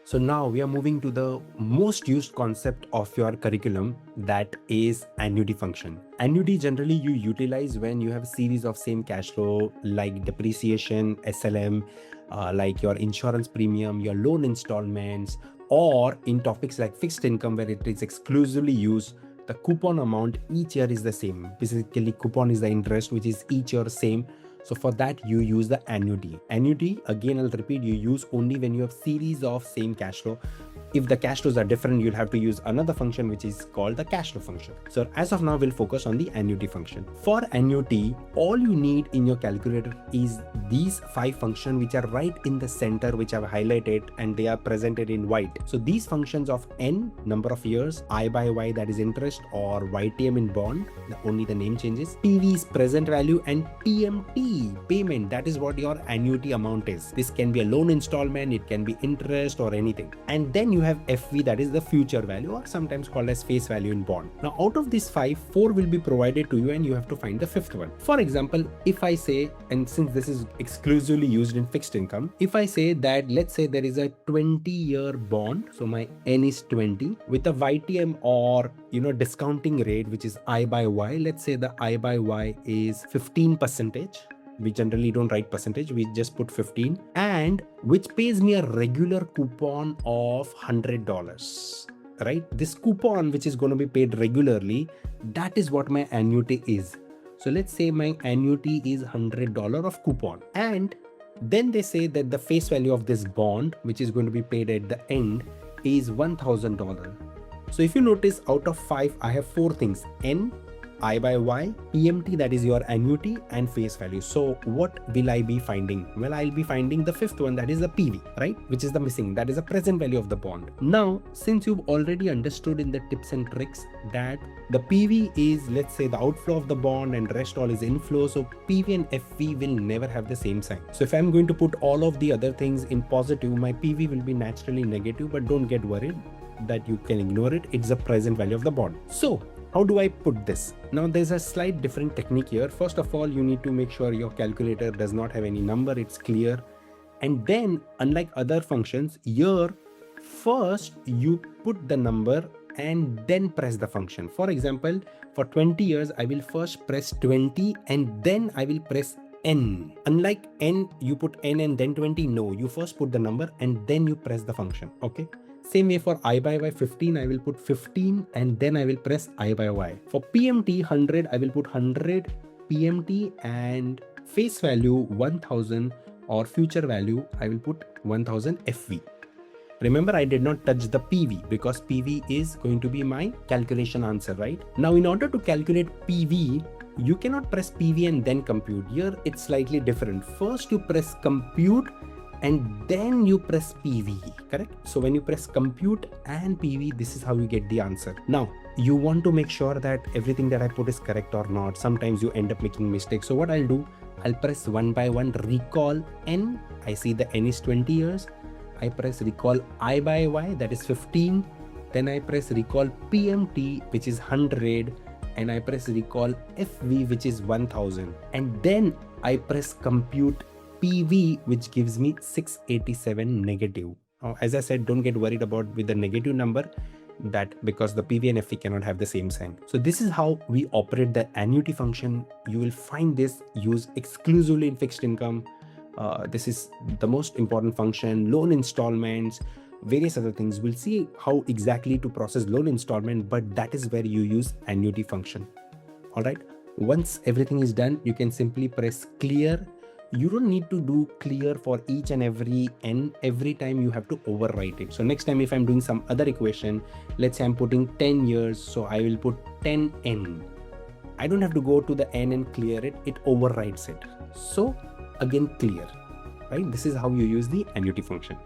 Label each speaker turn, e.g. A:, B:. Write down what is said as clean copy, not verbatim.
A: So now we are moving to the most used concept of your curriculum, that is annuity function. Annuity generally you utilize when you have a series of same cash flow like depreciation, SLM, like your insurance premium, your loan installments, or in topics like fixed income where it is exclusively used. The coupon amount each year is the same. Basically, coupon is the interest which is each year same. So for that you use the annuity. Annuity, again I'll repeat, you use only when you have series of same cash flow. If the cash flows are different, you'll have to use another function which is called the cash flow function. So as of now, we'll focus on the annuity function. For annuity, all you need in your calculator is these 5 functions which are right in the center, which I've highlighted, and they are presented in white. So these functions of N, number of years, I by Y, that is interest, or YTM in bond, only the name changes, PV is present value, and PMT, payment, that is what your annuity amount is. This can be a loan installment, it can be interest or anything. And then you have FV, that is the future value, or sometimes called as face value in bond. Now out of these 5, 4 will be provided to you and you have to find the 5th one. For example, if I say, and since this is exclusively used in fixed income, if I say that let's say there is a 20-year bond, so my N is 20 with a YTM or discounting rate which is I by Y. Let's say the I by Y is 15%. We generally don't write percentage, we just put 15, and which pays me a regular coupon of $100, right? This coupon which is going to be paid regularly, that is what my annuity is. So let's say my annuity is $100 of coupon, and then they say that the face value of this bond which is going to be paid at the end is $1,000. So if you notice, out of 5 I have 4 things: N, I by Y, PMT, that is your annuity, and face value. So what will I be finding? Well, I'll be finding the 5th one, that is the PV, right? Which is the missing, that is the present value of the bond. Now, since you've already understood in the tips and tricks that the PV is, let's say, the outflow of the bond and rest all is inflow, so PV and FV will never have the same sign. So if I'm going to put all of the other things in positive, my PV will be naturally negative, but don't get worried that you can ignore it. It's the present value of the bond. So how do I put this? Now there's a slight different technique here. First of all, you need to make sure your calculator does not have any number, it's clear. And then, unlike other functions, here first you put the number and then press the function. For example, for 20 years, I will first press 20 and then I will press N. Unlike N, you put N and then 20. No, you first put the number and then you press the function. Okay. Same way for I by Y 15, I will put 15 and then I will press I by Y. For PMT 100, I will put 100 PMT and face value 1000 or future value, I will put 1000 FV. Remember, I did not touch the PV because PV is going to be my calculation answer, right? Now, in order to calculate PV, you cannot press PV and then compute. Here, it's slightly different. First, you press compute and then you press PV, correct? So when you press compute and PV, this is how you get the answer. Now, you want to make sure that everything that I put is correct or not. Sometimes you end up making mistakes. So what I'll do, I'll press one by one, recall N. I see the N is 20 years. I press recall I by Y, that is 15. Then I press recall PMT, which is 100. And I press recall FV, which is 1000. And then I press compute PV, which gives me 687 negative. As I said, don't get worried about with the negative number, that because the PV and FV cannot have the same sign. So this is how we operate the annuity function. You will find this used exclusively in fixed income. This is the most important function. Loan installments, various other things. We'll see how exactly to process loan installment, but that is where you use annuity function. All right. Once everything is done, you can simply press clear. You don't need to do clear for each and every N. Every time you have to overwrite it. So next time if I'm doing some other equation, let's say I'm putting 10 years, so I will put 10N. I don't have to go to the N and clear it. It overwrites it. So again, clear, right? This is how you use the annuity function.